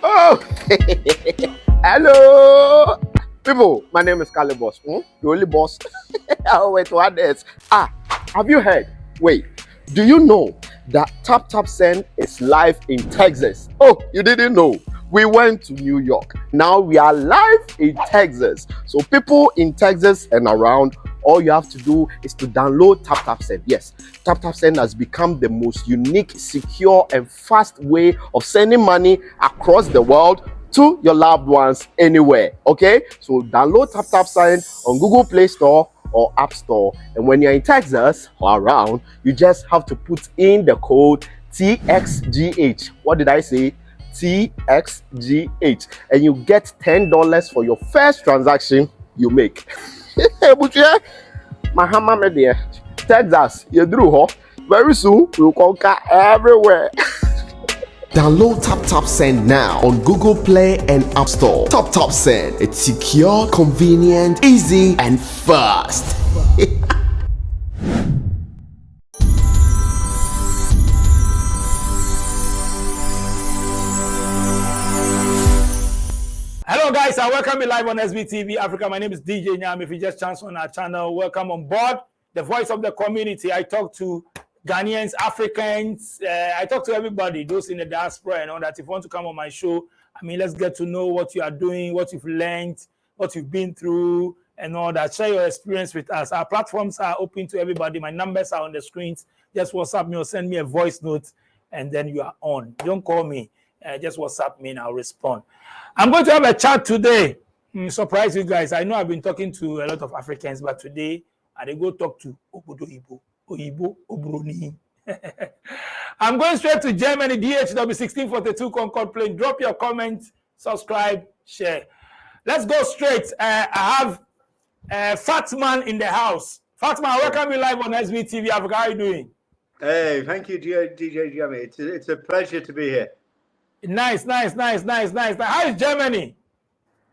Oh, hello, people. My name is Calibos. The only boss. Oh, wait, what else? Have you heard? Wait, do you know that Tap Tap Send is live in Texas? Oh, you didn't know? We went to New York. Now we are live in Texas. So people in Texas and around, all you have to do is to download Tap Tap Send. Yes, Tap Tap Send has become the most unique, secure, and fast way of sending money across the world to your loved ones anywhere. Okay, so download Tap Tap Send on Google Play Store or App Store, and when you're in Texas or around, you just have to put in the code TXGH. What did I say? TXGH, and you get $10 for your first transaction you make. But yeah, Mahama Media, Texas, you drew, huh? Very soon we'll conquer everywhere. Download Tap Tap Send now on Google Play and App Store. Tap Tap Send. It's secure, convenient, easy, and fast. Hello guys, I welcome you live on SBTV Africa. My name is DJ Nyam. If you just chance on our channel, welcome on board. The voice of the community. I talk to Ghanaians, Africans. I talk to everybody, those in the diaspora and all that. If you want to come on my show, let's get to know what you are doing, what you've learned, what you've been through, and all that. Share your experience with us. Our platforms are open to everybody. My numbers are on the screens. Just WhatsApp me or send me a voice note, and then you are on. Don't call me. Just WhatsApp me and I'll respond. I'm going to have a chat today. Surprise you guys. I know I've been talking to a lot of Africans, but today I go talk to Obodo Oyibo, Obroni. I'm going straight to Germany, DHW 1642 Concord plane. Drop your comments, subscribe, share. Let's go straight. I have Fatman in the house. Fatman, welcome you live on SBTV Africa. How are you doing? Hey, thank you, DJ Jamie. It's a pleasure to be here. Nice. How is Germany?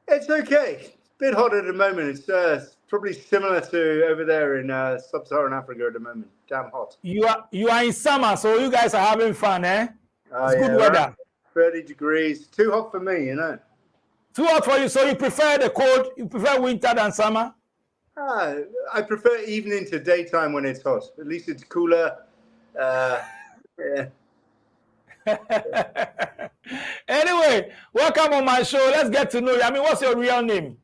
It's okay. It's a bit hot at the moment. It's probably similar to over there in sub-Saharan Africa at the moment. Damn hot. You are in summer, so you guys are having fun, eh? Oh, It's good weather. 30 degrees. Too hot for me, you know. Too hot for you, so you prefer the cold? You prefer winter than summer? I prefer evening to daytime when it's hot. At least it's cooler. Yeah. Anyway, welcome on my show. Let's get to know you. What's your real name?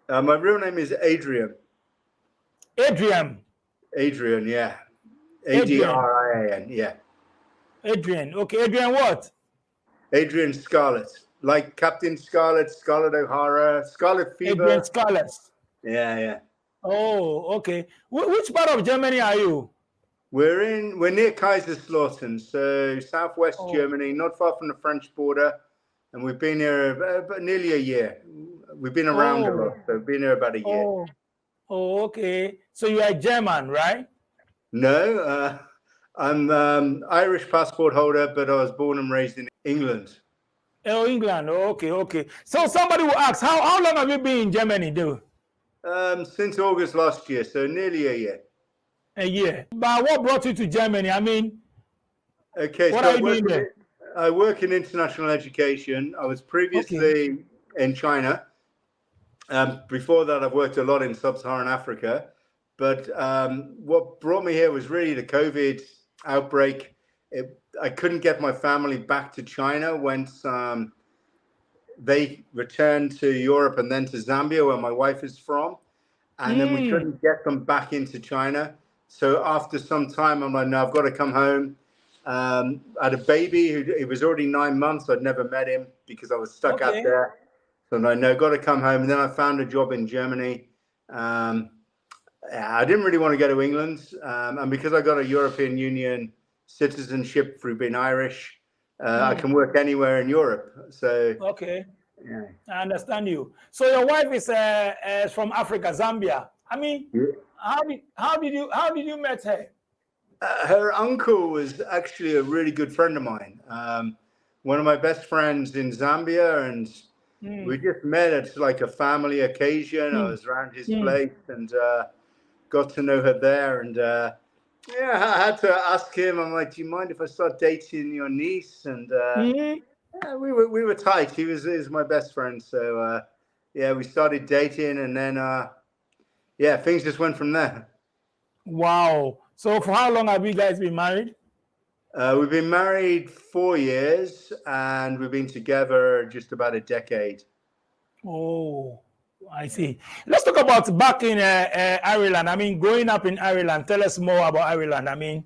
My real name is Adrian. Adrian, yeah. Adrian, yeah. Adrian. Okay, Adrian what? Adrian Scarlett. Like Captain Scarlett, Scarlett O'Hara, Scarlet Fever. Adrian Scarlett. Yeah. Oh, okay. Which part of Germany are you? We're near Kaiserslautern, so southwest Germany, not far from the French border, and we've been here about nearly a year. We've been around a lot, so we've been here about a year. Oh, okay. So you are German, right? No, I'm Irish passport holder, but I was born and raised in England. Oh, England. Okay. So somebody will ask, how long have you been in Germany, though? Since August last year, so nearly a year. A year. But what brought you to Germany? Okay, what so are you doing there? I work in international education. I was previously in China. Before that, I've worked a lot in sub-Saharan Africa. But what brought me here was really the COVID outbreak. I couldn't get my family back to China once they returned to Europe and then to Zambia, where my wife is from. And then we couldn't get them back into China. So after some time, I'm like, no, I've got to come home. I had a baby he was already 9 months. I'd never met him because I was stuck out there. So I'm like, no, got to come home. And then I found a job in Germany. I didn't really want to go to England. And because I got a European Union citizenship through being Irish, I can work anywhere in Europe. So yeah. I understand you. So your wife is from Africa, Zambia. How did you met her? Her uncle was actually a really good friend of mine. One of my best friends in Zambia, and we just met at like a family occasion. I was around his place and got to know her there. And I had to ask him. I'm like, do you mind if I start dating your niece? And Yeah, we were tight. He was my best friend. So yeah, we started dating, and then yeah, things just went from there. Wow. So for how long have you guys been married? We've been married 4 years, and we've been together just about a decade. Oh, I see. Let's talk about back in Ireland. I mean, growing up in Ireland. Tell us more about Ireland. I mean,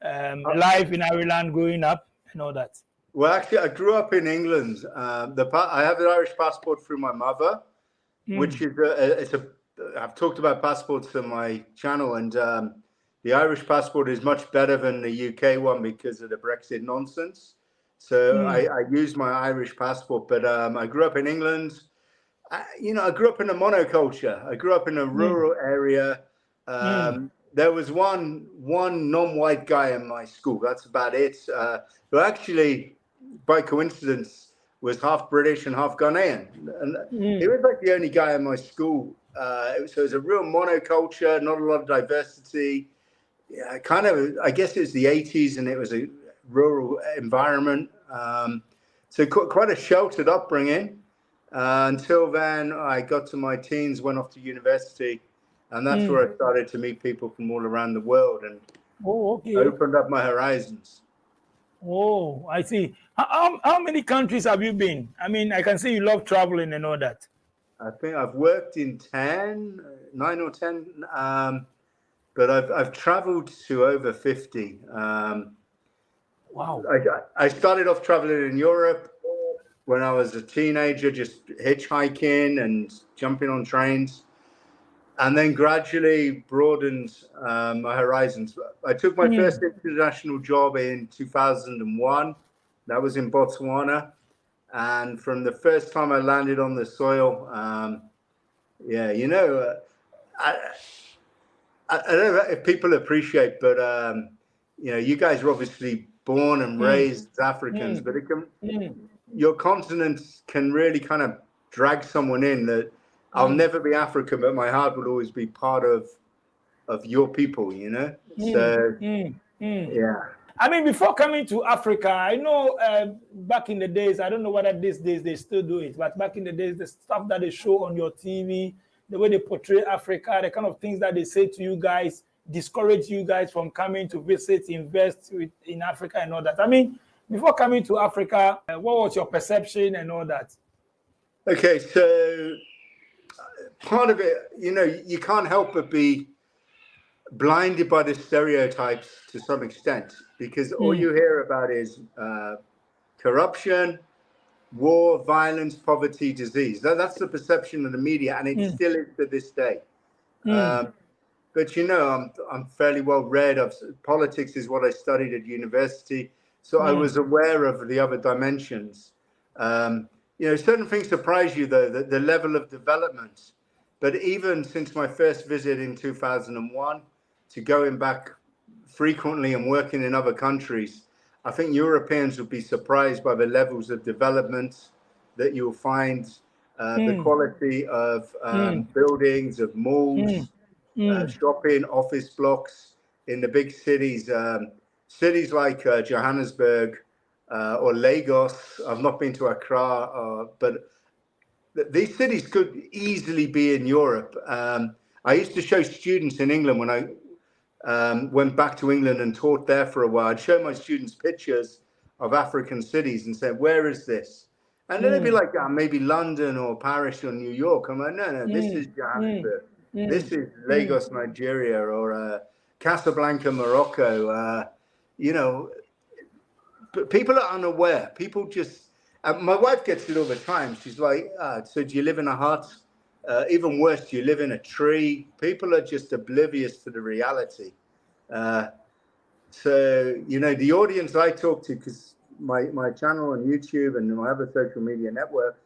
life in Ireland, growing up, and all that. Well, actually, I grew up in England. I have an Irish passport through my mother, which is I've talked about passports on my channel, and the Irish passport is much better than the UK one because of the Brexit nonsense. So I used my Irish passport, but I grew up in England. I grew up in a monoculture. I grew up in a rural area. There was one non-white guy in my school. That's about it. Who actually, by coincidence, was half British and half Ghanaian. And he was like the only guy in my school. So it was a real monoculture, not a lot of diversity. Yeah, kind of. I guess it was the 80s, and it was a rural environment. So quite a sheltered upbringing. Until then, I got to my teens, went off to university, and that's where I started to meet people from all around the world and opened up my horizons. Oh, I see. How many countries have you been? I mean, I can see you love traveling and all that. I think I've worked in 9 or 10, but I've traveled to over 50. Wow. I started off traveling in Europe when I was a teenager, just hitchhiking and jumping on trains, and then gradually broadened my horizons. I took my first international job in 2001. That was in Botswana. And from the first time I landed on the soil, I don't know if people appreciate, but you guys are obviously born and raised as Africans, but it can, your continent can really kind of drag someone in that I'll never be African, but my heart will always be part of your people, So yeah. I mean, before coming to Africa, I know back in the days, I don't know whether these days they still do it, but back in the days, the stuff that they show on your TV, the way they portray Africa, the kind of things that they say to you guys, discourage you guys from coming to visit, invest in Africa and all that. I mean, before coming to Africa, what was your perception and all that? Okay, so part of it, you can't help but be blinded by the stereotypes to some extent, because all you hear about is corruption, war, violence, poverty, disease. That's the perception of the media, and it still is to this day. But I'm fairly well read. Politics is what I studied at university, so I was aware of the other dimensions. Certain things surprise you, though, the level of development. But even since my first visit in 2001 to going back frequently and working in other countries, I think Europeans would be surprised by the levels of development that you'll find, the quality of buildings, of malls, shopping, office blocks in the big cities. Cities like Johannesburg or Lagos. I've not been to Accra, but these cities could easily be in Europe. I used to show students in England when I went back to England and taught there for a while. I'd show my students pictures of African cities and say, where is this? And then they'd be like, maybe London or Paris or New York. I'm like, no, this is Johannesburg. This is Lagos, Nigeria, or Casablanca, Morocco. But people are unaware. People just, my wife gets it all the time. She's like, so do you live in a hut? Even worse, do you live in a tree? People are just oblivious to the reality. So, the audience I talk to, because my channel on YouTube and my other social media network,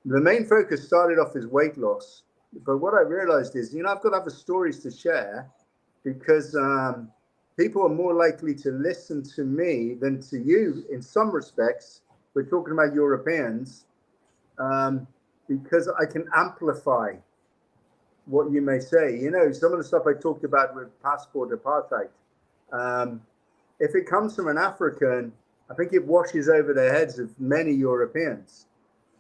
the main focus started off as weight loss. But what I realized is, I've got other stories to share, because people are more likely to listen to me than to you in some respects. We're talking about Europeans, because I can amplify what you may say. Some of the stuff I talked about with passport apartheid, if it comes from an African, I think it washes over the heads of many Europeans.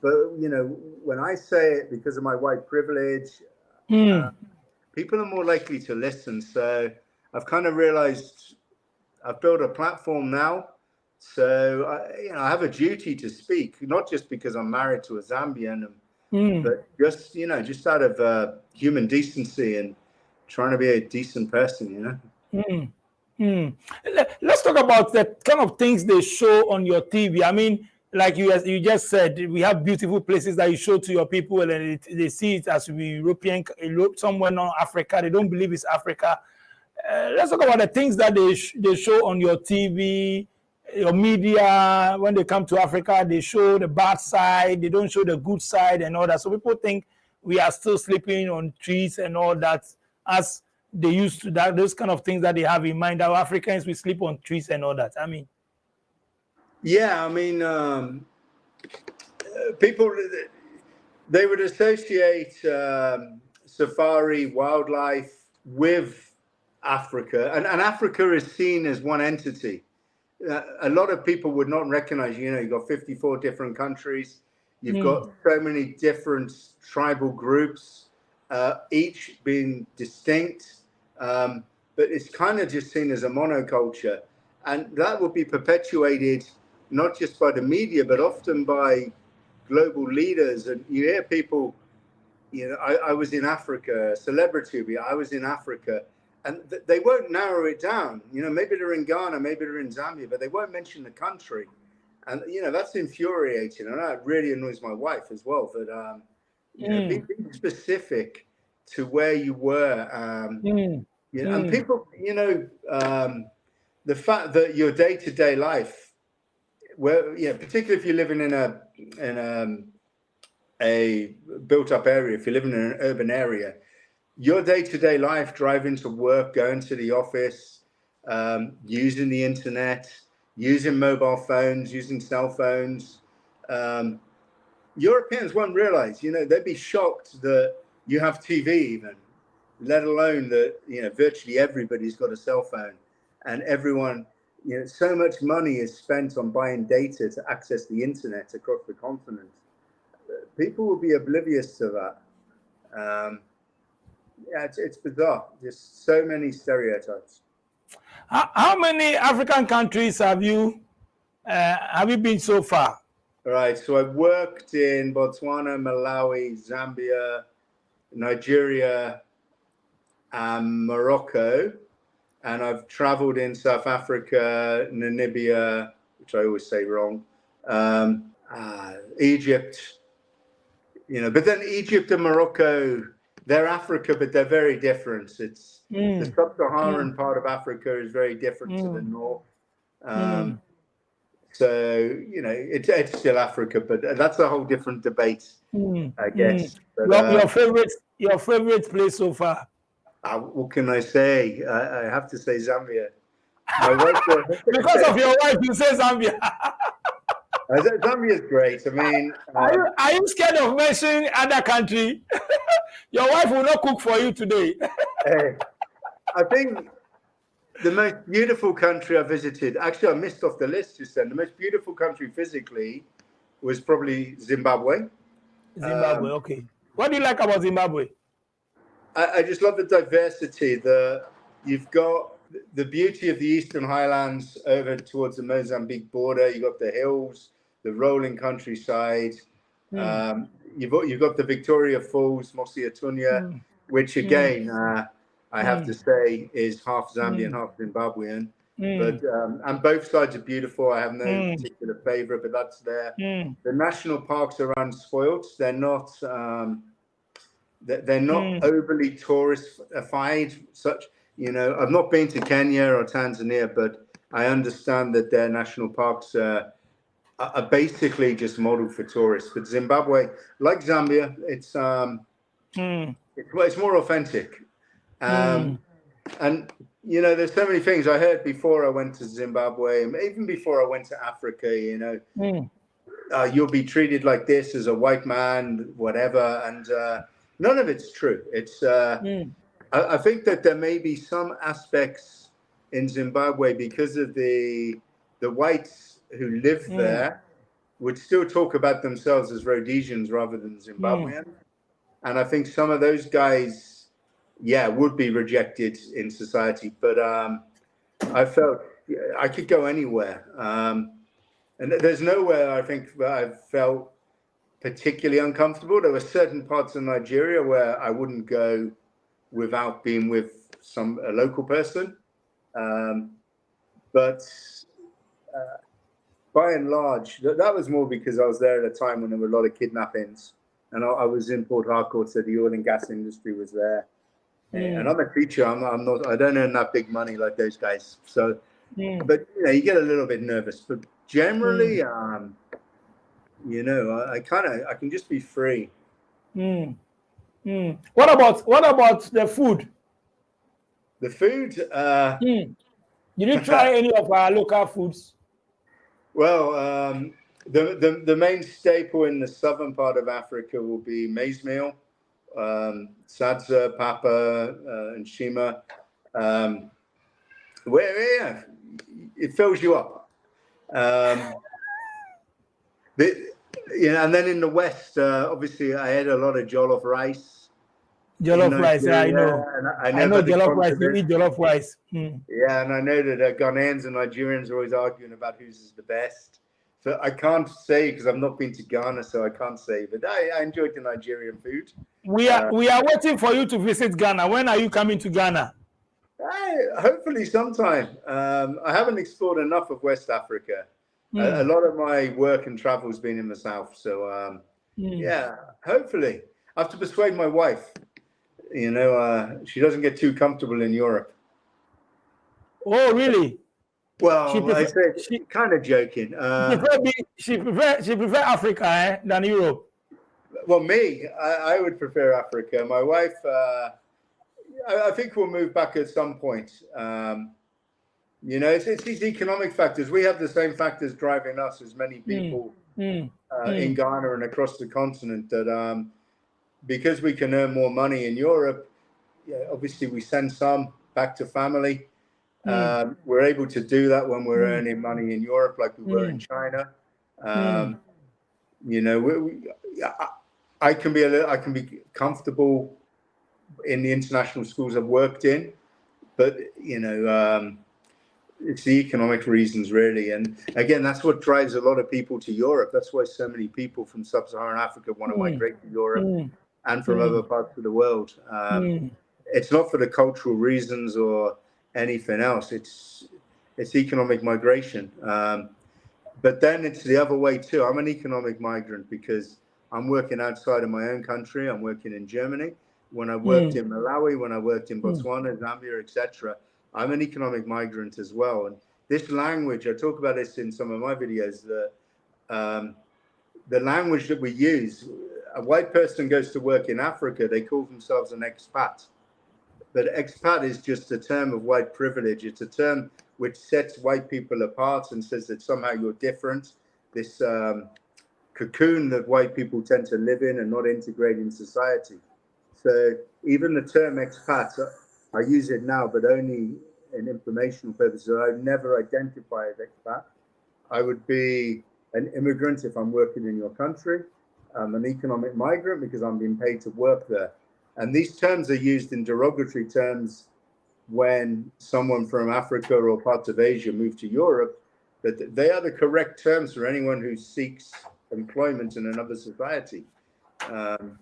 But, you know, when I say it because of my white privilege, people are more likely to listen. So I've kind of realized I've built a platform now. So, I have a duty to speak, not just because I'm married to a Zambian, but just, just out of human decency and trying to be a decent person, Let's talk about the kind of things they show on your TV. I mean, like you just said, we have beautiful places that you show to your people, and they see it as we Europe, somewhere not Africa. They don't believe it's Africa. Let's talk about the things that they show on your TV, your media. When they come to Africa, they show the bad side. They don't show the good side and all that. So people think we are still sleeping on trees and all that, as they used to. Those kind of things that they have in mind. Our Africans, we sleep on trees and all that. I mean, yeah, I mean, people, they would associate safari wildlife with Africa, and Africa is seen as one entity. A lot of people would not recognize, you've got 54 different countries. You've got so many different tribal groups, each being distinct, but it's kind of just seen as a monoculture. And that will be perpetuated not just by the media, but often by global leaders. And you hear people, I was in Africa, celebrity, I was in Africa. And they won't narrow it down. Maybe they're in Ghana, maybe they're in Zambia, but they won't mention the country. And, that's infuriating. And that really annoys my wife as well. But, being specific to where you were. And people, the fact that your day-to-day life, where, particularly if you're living in a built-up area, if you're living in an urban area, your day-to-day life, driving to work, going to the office, using the internet, using mobile phones, using cell phones, Europeans won't realize, they'd be shocked that you have TV even, let alone that, virtually everybody's got a cell phone, and everyone, so much money is spent on buying data to access the internet across the continent. People will be oblivious to that. Yeah, it's bizarre. There's so many stereotypes. How many African countries have you been so far? All right. So I've worked in Botswana, Malawi, Zambia, Nigeria, and Morocco. And I've traveled in South Africa, Namibia, which I always say wrong, Egypt, but then Egypt and Morocco, they're Africa, but they're very different. It's the sub-Saharan part of Africa is very different to the north. So, it's still Africa, but that's a whole different debate, I guess. But, your favorite place so far? What can I say? I have to say Zambia. Because of your wife, you say Zambia. Zambia is great. I mean, are you scared of mentioning other country? Your wife will not cook for you today. I think the most beautiful country I visited, actually I missed off the list just then, the most beautiful country physically was probably Zimbabwe. Zimbabwe, okay. What do you like about Zimbabwe? I just love the diversity. You've got the beauty of the Eastern Highlands over towards the Mozambique border. You've got the hills, the rolling countryside. You've got the Victoria Falls, Mosi Otunya, which again, I have to say is half Zambian, half Zimbabwean. But and both sides are beautiful. I have no particular favorite, but that's there. The national parks are unspoiled. They're not overly touristified. I've not been to Kenya or Tanzania, but I understand that their national parks are basically just modeled for tourists. But Zimbabwe, like Zambia, it's more authentic. And there's so many things I heard before I went to Zimbabwe, and even before I went to Africa. You'll be treated like this as a white man, whatever, and none of it's true. It's I think that there may be some aspects in Zimbabwe because of the white who live there would still talk about themselves as Rhodesians rather than Zimbabwean. And I think some of those guys, would be rejected in society. But I felt I could go anywhere. And there's nowhere I think that I've felt particularly uncomfortable. There were certain parts of Nigeria where I wouldn't go without being with a local person. But by and large, that was more because I was there at a time when there were a lot of kidnappings, and I was in Port Harcourt, so the oil and gas industry was there. And I'm a teacher. I'm not. I don't earn that big money like those guys. So, but you get a little bit nervous. But generally, I can just be free. What about the food? The food. Did you try any of our local foods? Well, the main staple in the southern part of Africa will be maize meal, sadza, papa, and shima. Where it fills you up. And then in the west, obviously, I ate a lot of jollof rice. Jollof rice, I know. I know jollof rice. You eat jollof rice. Yeah, and I know that Ghanaians and Nigerians are always arguing about whose is the best. So I can't say because I've not been to Ghana, so I can't say. But I enjoyed the Nigerian food. We are waiting for you to visit Ghana. When are you coming to Ghana? Hopefully sometime. I haven't explored enough of West Africa. A lot of my work and travel has been in the south. So hopefully. I have to persuade my wife. She doesn't get too comfortable in Europe. Oh, really? Well, she kind of joking. She prefer Africa than Europe. Well, me, I would prefer Africa. My wife, I think we'll move back at some point. It's these economic factors. We have the same factors driving us as many people in Ghana and across the continent that because we can earn more money in Europe, obviously we send some back to family. We're able to do that when we're earning money in Europe, like we were in China. I can be comfortable in the international schools I've worked in, but it's the economic reasons really. And again, that's what drives a lot of people to Europe. That's why so many people from sub-Saharan Africa want to migrate to Europe and from other parts of the world. It's not for the cultural reasons or anything else. It's economic migration. But then it's the other way too. I'm an economic migrant because I'm working outside of my own country. I'm working in Germany. When I worked in Malawi, when I worked in Botswana, Zambia, etc., I'm an economic migrant as well. And this language, I talk about this in some of my videos, the language that we use, a white person goes to work in Africa, they call themselves an expat. But expat is just a term of white privilege. It's a term which sets white people apart and says that somehow you're different. This cocoon that white people tend to live in and not integrate in society. So even the term expat, I use it now, but only in informational purposes. I never identify as expat. I would be an immigrant if I'm working in your country. I'm an economic migrant because I'm being paid to work there. And these terms are used in derogatory terms when someone from Africa or parts of Asia move to Europe, but they are the correct terms for anyone who seeks employment in another society. And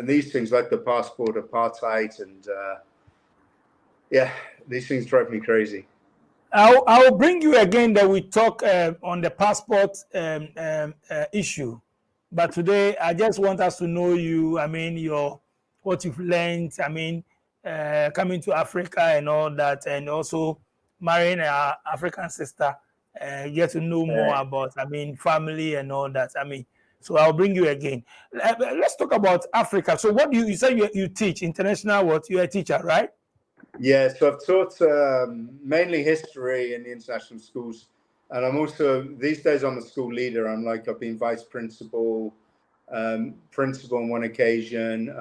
these things like the passport apartheid and these things drive me crazy. I'll bring you again that we talk on the passport issue. But today, I just want us to know you. I mean, what you've learned. I mean, coming to Africa and all that, and also marrying an African sister. Get to know more about, I mean, family and all that. I mean, so I'll bring you again. Let's talk about Africa. So, what do you say you teach international? What you're a teacher, right? Yeah, so I've taught mainly history in the international schools. And I'm also, these days, I'm a school leader. I've been vice principal, principal on one occasion.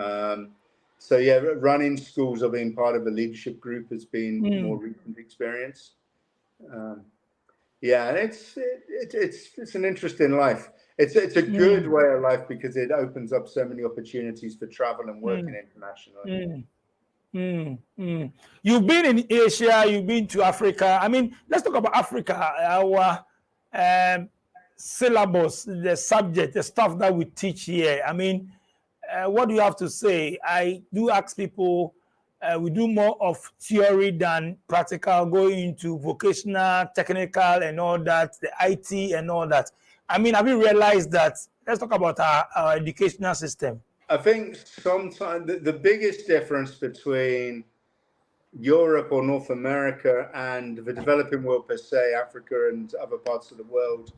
Running schools or being part of a leadership group has been more recent experience. Yeah, and it's an interesting life. It's a good way of life because it opens up so many opportunities for travel and working internationally. You've been in Asia, you've been to Africa. I mean, let's talk about Africa. Our syllabus, the subject, the stuff that we teach here. I mean, what do you have to say? I do ask people, we do more of theory than practical, going into vocational, technical, and all that, the IT and all that. I mean, have you realized that? Let's talk about our educational system. I think sometimes the biggest difference between Europe or North America and the developing world per se, Africa and other parts of the world,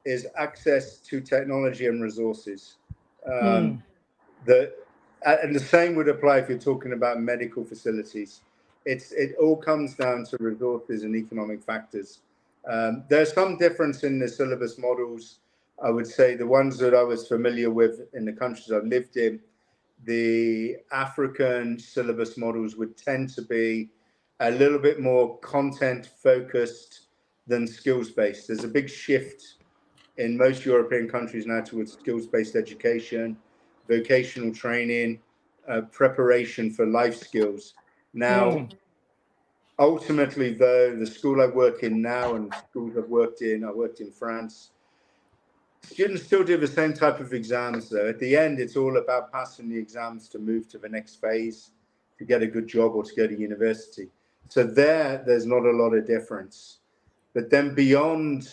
is access to technology and resources. And the same would apply if you're talking about medical facilities. It all comes down to resources and economic factors. There's some difference in the syllabus models. I would say the ones that I was familiar with in the countries I've lived in, the African syllabus models would tend to be a little bit more content focused than skills based. There's a big shift in most European countries now towards skills based education, vocational training, preparation for life skills. Now, ultimately, though, the school I work in now and schools I've worked in France, students still do the same type of exams, though. At the end, it's all about passing the exams to move to the next phase, to get a good job or to go to university. So there's not a lot of difference. But then beyond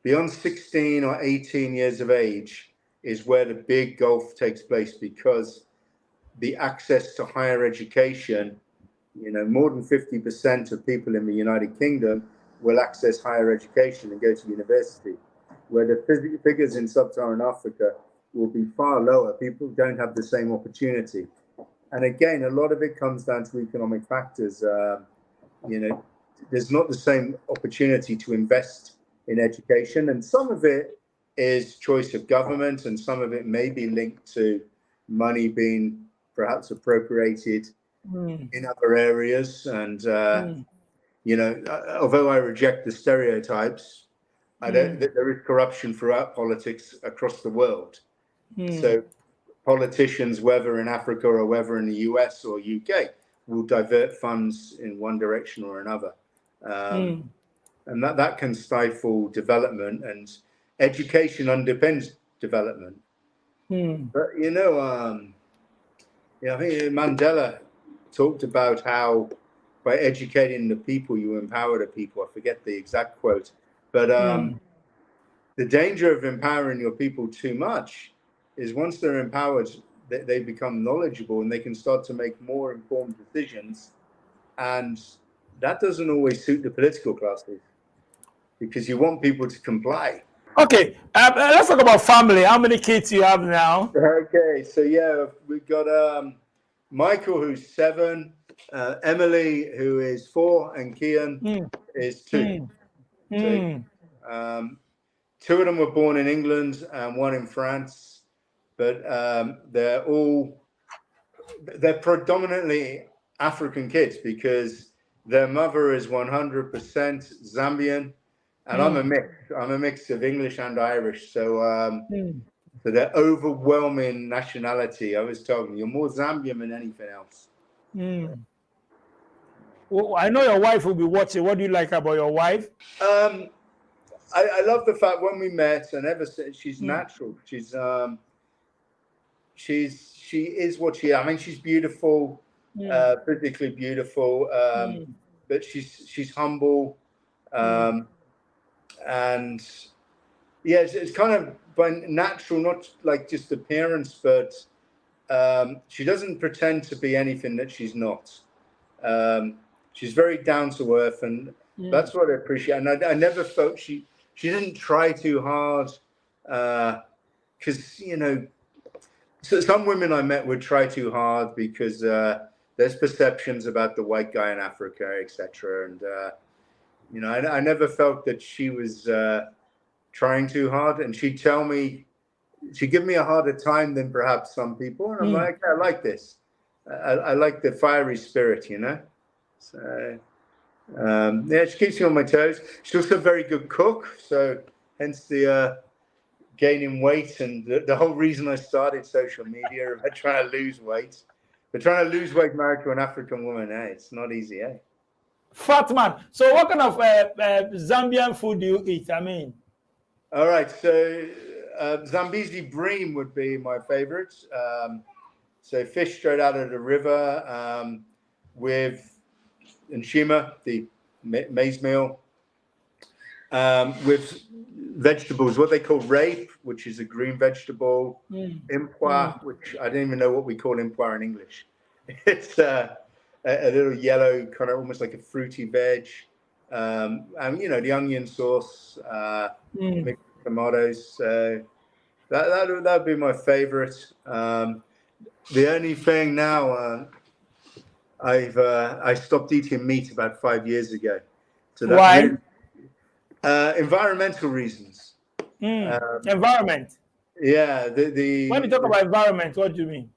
16 or 18 years of age is where the big gulf takes place, because the access to higher education, more than 50% of people in the United Kingdom will access higher education and go to university, where the figures in sub-Saharan Africa will be far lower. People don't have the same opportunity. And again, a lot of it comes down to economic factors. There's not the same opportunity to invest in education, and some of it is choice of government, and some of it may be linked to money being perhaps appropriated in other areas. And although I reject the stereotypes, there is corruption throughout politics across the world. So politicians, whether in Africa or whether in the US or UK, will divert funds in one direction or another. And that can stifle development, and education underpins development. But I think Mandela talked about how by educating the people, you empower the people. I forget the exact quote, but the danger of empowering your people too much is once they're empowered, they become knowledgeable and they can start to make more informed decisions. And that doesn't always suit the political classes, because you want people to comply. Okay, let's talk about family. How many kids you have now? Okay, so we've got Michael, who's 7, Emily, who is 4, and Kian is 2. So, 2 of them were born in England and 1 in France, but they're predominantly African kids, because their mother is 100% Zambian, and I'm a mix of English and Irish. So so they're overwhelming nationality. I was telling you, you're more Zambian than anything else. Well, I know your wife will be watching. What do you like about your wife? I love the fact when we met, and ever since, she's natural. She is what she is. I mean, she's beautiful, physically beautiful, but she's humble, and it's kind of by natural, not like just appearance, but she doesn't pretend to be anything that she's not. She's very down to earth, and that's what I appreciate. And I never felt she didn't try too hard, because so some women I met would try too hard because there's perceptions about the white guy in Africa, etc. And I never felt that she was trying too hard, and she'd give me a harder time than perhaps some people, and I'm like, I like this. I like the fiery spirit, So Yeah, she keeps me on my toes. She's also a very good cook, so hence the gaining weight and the whole reason I started social media about trying to lose weight. But trying to lose weight married to an African woman, it's not easy, eh? Fat man. So what kind of Zambian food do you eat? I mean, all right, so Zambezi bream would be my favorite. So fish straight out of the river with nshima, the maize meal, with vegetables, what they call rape, which is a green vegetable, impwa, which I don't even know what we call impwa in English. It's a little yellow, kind of almost like a fruity veg. And, the onion sauce, mixed with tomatoes. So that'd be my favorite. The only thing now, I stopped eating meat about 5 years ago. So that why? really, environmental reasons. Environment. Yeah, When you talk about environment, what do you mean?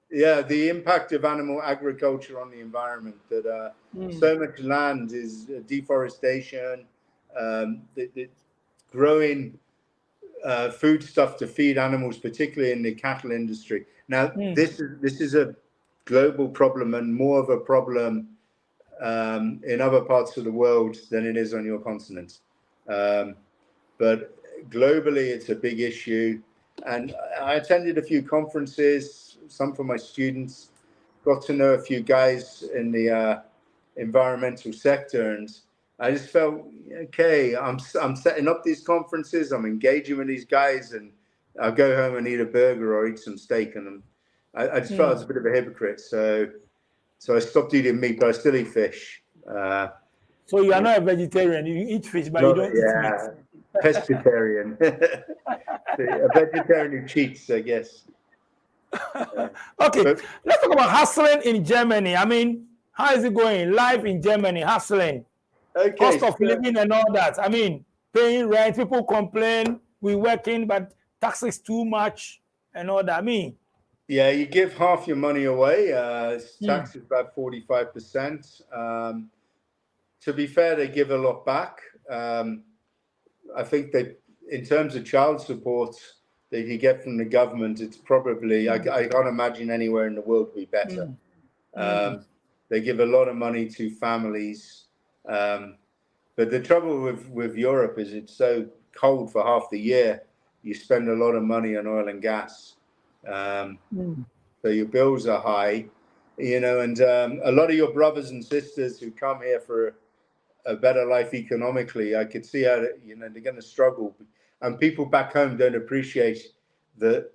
Yeah, the impact of animal agriculture on the environment. That so much land is deforestation, the growing food stuff to feed animals, particularly in the cattle industry. Now, this is a global problem and more of a problem in other parts of the world than it is on your continent. But globally, it's a big issue. And I attended a few conferences, some for my students, got to know a few guys in the environmental sector, and I just felt, okay, I'm setting up these conferences, I'm engaging with these guys, and I'll go home and eat a burger or eat some steak, and I just felt I was a bit of a hypocrite. So I stopped eating meat, but I still eat fish. So you are not a vegetarian. You eat fish, but you don't eat meat. Pescatarian. A vegetarian who cheats, I guess. Okay, let's talk about hustling in Germany. I mean, how is it going? Life in Germany, hustling, cost of living and all that. I mean, paying rent, people complain, we're working, but tax is too much and all that. I mean, yeah, you give half your money away. Tax is about 45%. To be fair, they give a lot back. I think that in terms of child support that you get from the government, it's probably, I can't imagine anywhere in the world would be better. They give a lot of money to families. But the trouble with Europe is it's so cold for half the year. You spend a lot of money on oil and gas. So your bills are high, and a lot of your brothers and sisters who come here for a better life economically, I could see how they're going to struggle, and people back home don't appreciate that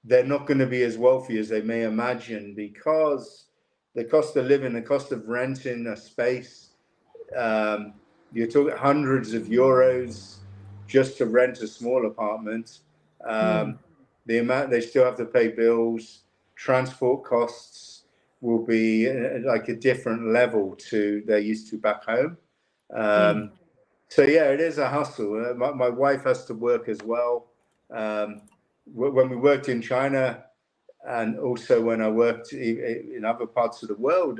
they're not going to be as wealthy as they may imagine, because the cost of living, the cost of renting a space, you're talking hundreds of euros just to rent a small apartment. The amount they still have to pay bills, transport costs will be like a different level to they're used to back home. So yeah, it is a hustle. My wife has to work as well. When we worked in China, and also when I worked in other parts of the world,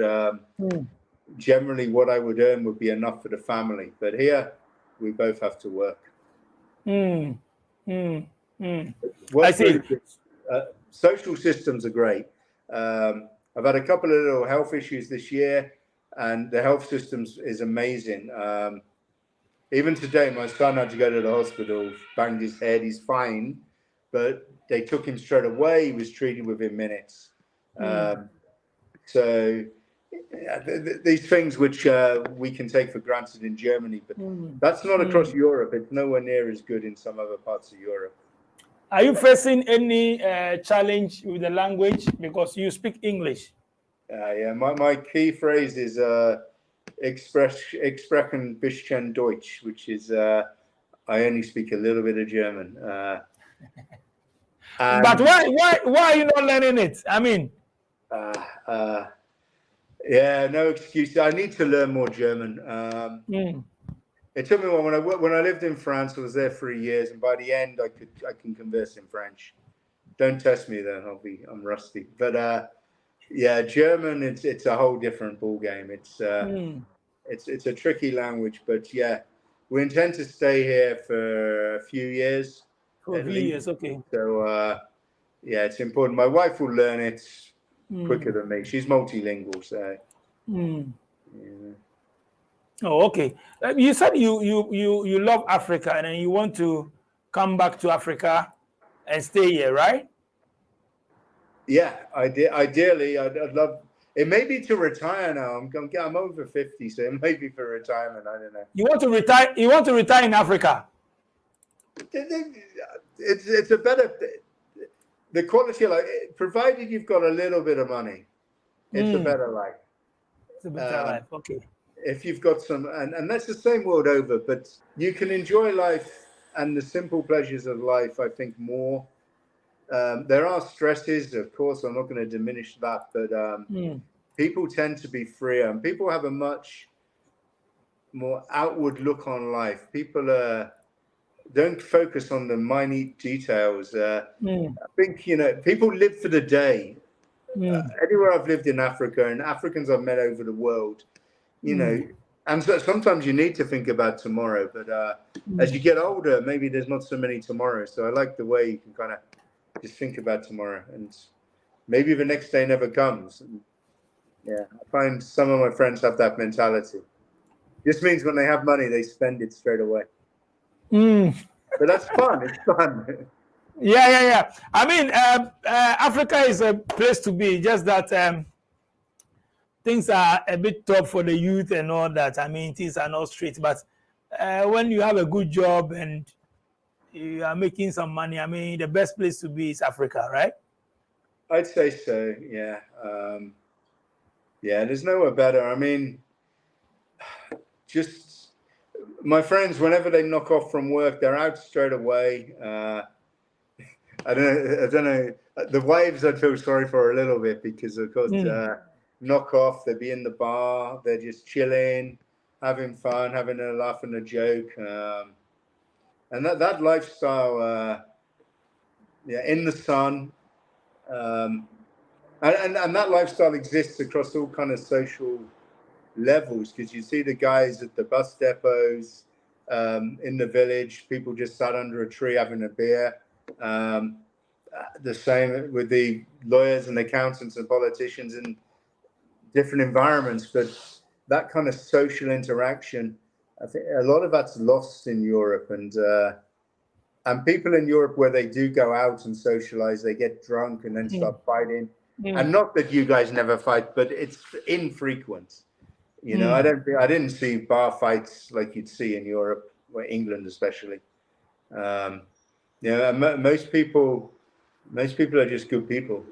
generally what I would earn would be enough for the family. But here, we both have to work. I see. Social systems are great. I've had a couple of little health issues this year, and the health systems is amazing. Even today, my son had to go to the hospital, banged his head, he's fine, but they took him straight away. He was treated within minutes. So these things which we can take for granted in Germany, but that's not across Europe. It's nowhere near as good in some other parts of Europe. Are you facing any challenge with the language because you speak English? Yeah, my key phrase is Sprechen ein bisschen Deutsch, which is I only speak a little bit of German. But why are you not learning it? I mean, yeah, no excuse. I need to learn more German. It took me a while. When I lived in France, I was there 3 years, and by the end, I can converse in French. Don't test me though; I'm rusty. But yeah, German, it's a whole different ball game. It's it's a tricky language, but yeah, we intend to stay here for a few years. For a few years, okay. So yeah, it's important. My wife will learn it quicker than me. She's multilingual, so. Yeah. Oh, okay. You said you love Africa and then you want to come back to Africa and stay here, right? Yeah, ideally, I'd love it. Maybe to retire now. I'm over 50, so it may be for retirement. I don't know. You want to retire? You want to retire in Africa? It's a better the quality of life, provided you've got a little bit of money. It's a better life. It's a better life. Okay. If you've got some, and that's the same world over, but you can enjoy life and the simple pleasures of life, I think, more. There are stresses, of course, I'm not going to diminish that, but people tend to be freer and people have a much more outward look on life. People don't focus on the minute details. I think, people live for the day. Anywhere I've lived in Africa and Africans I've met over the world, and so sometimes you need to think about tomorrow, but as you get older, maybe there's not so many tomorrows. So I like the way you can kind of just think about tomorrow, and maybe the next day never comes. And yeah, I find some of my friends have that mentality. This means when they have money, they spend it straight away. But that's fun. It's fun. Yeah. I mean, Africa is a place to be. Just that things are a bit tough for the youth and all that. I mean, things are not straight. But when you have a good job and you are making some money, I mean, the best place to be is Africa, right? I'd say so. Yeah. There's nowhere better. I mean, just my friends, whenever they knock off from work, they're out straight away. I don't know. The wives, I feel sorry for a little bit because, of course, knock off. They'd be in the bar. They're just chilling, having fun, having a laugh and a joke. And that lifestyle, in the sun, and that lifestyle exists across all kind of social levels, because you see the guys at the bus depots, in the village, people just sat under a tree having a beer. The same with the lawyers and accountants and politicians in different environments, but that kind of social interaction, I think a lot of that's lost in Europe, and people in Europe where they do go out and socialize, they get drunk and then start fighting. And not that you guys never fight, but it's infrequent. I didn't see bar fights like you'd see in Europe, or England especially. Most people are just good people.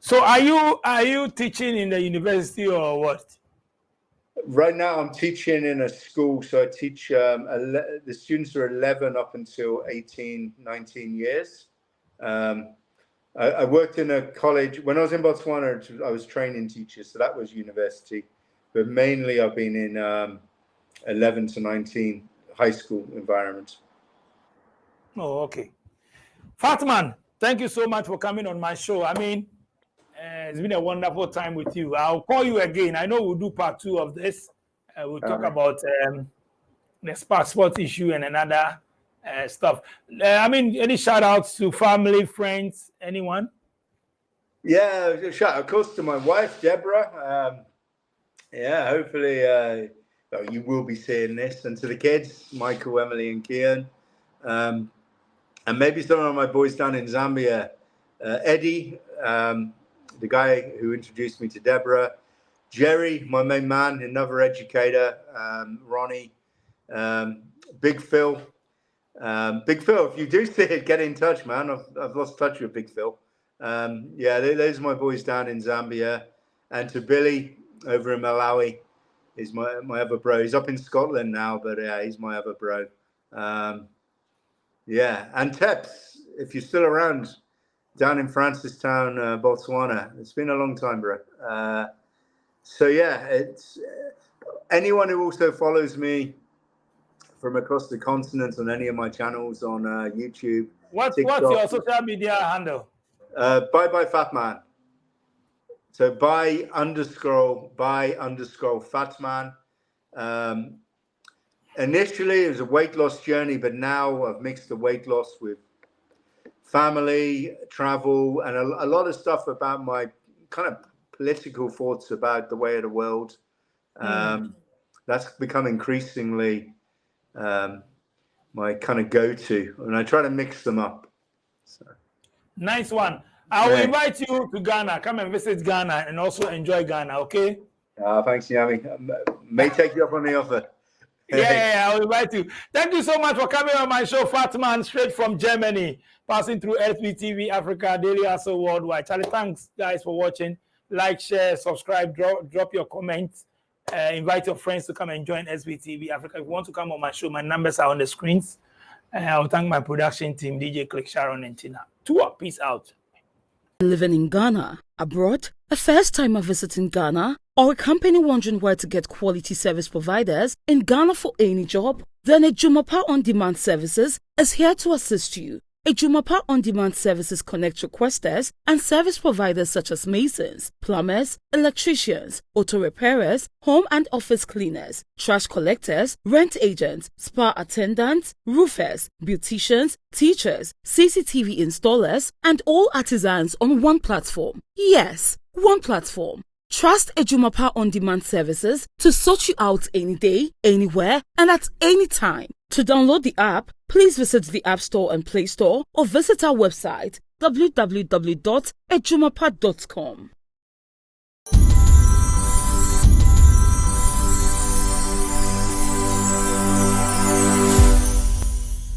So are you teaching in the university or what? Right now I'm teaching in a school, so I teach the students are 11 up until 18, 19 years. I worked in a college when I was in Botswana. I was training teachers, so that was university, but mainly I've been in 11 to 19 high school environment. Oh, okay. Fatman, thank you so much for coming on my show. I mean, it's been a wonderful time with you. I'll call you again. I know we'll do part 2 of this. We'll talk about the passport issue and another stuff. I mean, any shout outs to family, friends, anyone? Yeah, shout of course to my wife, Deborah. Hopefully you will be seeing this. And to the kids, Michael, Emily, and Kian. And maybe some of my boys down in Zambia, Eddie, the guy who introduced me to Deborah, Jerry, my main man, another educator, Ronnie, Big Phil. Big Phil, if you do see it, get in touch, man. I've lost touch with Big Phil. Those are my boys down in Zambia. And to Billy over in Malawi, is my other bro. He's up in Scotland now, but he's my other bro. And Teps, if you're still around, down in Francistown, Botswana. It's been a long time, bro. It's anyone who also follows me from across the continent on any of my channels on YouTube. What's your social media handle? Bye Fatman. So bye underscore Fatman. Initially, it was a weight loss journey, but now I've mixed the weight loss with family, travel, and a lot of stuff about my kind of political thoughts about the way of the world. That's become increasingly my kind of go-to, and I try to mix them up. So. Nice one. I will invite you to Ghana. Come and visit Ghana and also enjoy Ghana, okay? Thanks, Nyami. May take you up on the offer. Yeah, I'll invite you. Thank you so much for coming on my show, Fatman, straight from Germany, passing through SBTV Africa, Daily Hustle Worldwide. Charlie, thanks, guys, for watching. Like, share, subscribe, drop your comments. Invite your friends to come and join SBTV Africa. If you want to come on my show, my numbers are on the screens. I'll thank my production team, DJ Click, Sharon, and Tina. Peace out. Living in Ghana, abroad, a first timer visiting Ghana, or a company wondering where to get quality service providers in Ghana for any job? Then Ejumapa On Demand Services is here to assist you. Ejumapa On Demand Services connect requesters and service providers such as masons, plumbers, electricians, auto repairers, home and office cleaners, trash collectors, rent agents, spa attendants, roofers, beauticians, teachers, CCTV installers, and all artisans on one platform. Yes, one platform. Trust Ejumapa On Demand Services to sort you out any day, anywhere, and at any time. To download the app, please visit the App Store and Play Store or visit our website www.ejumapa.com.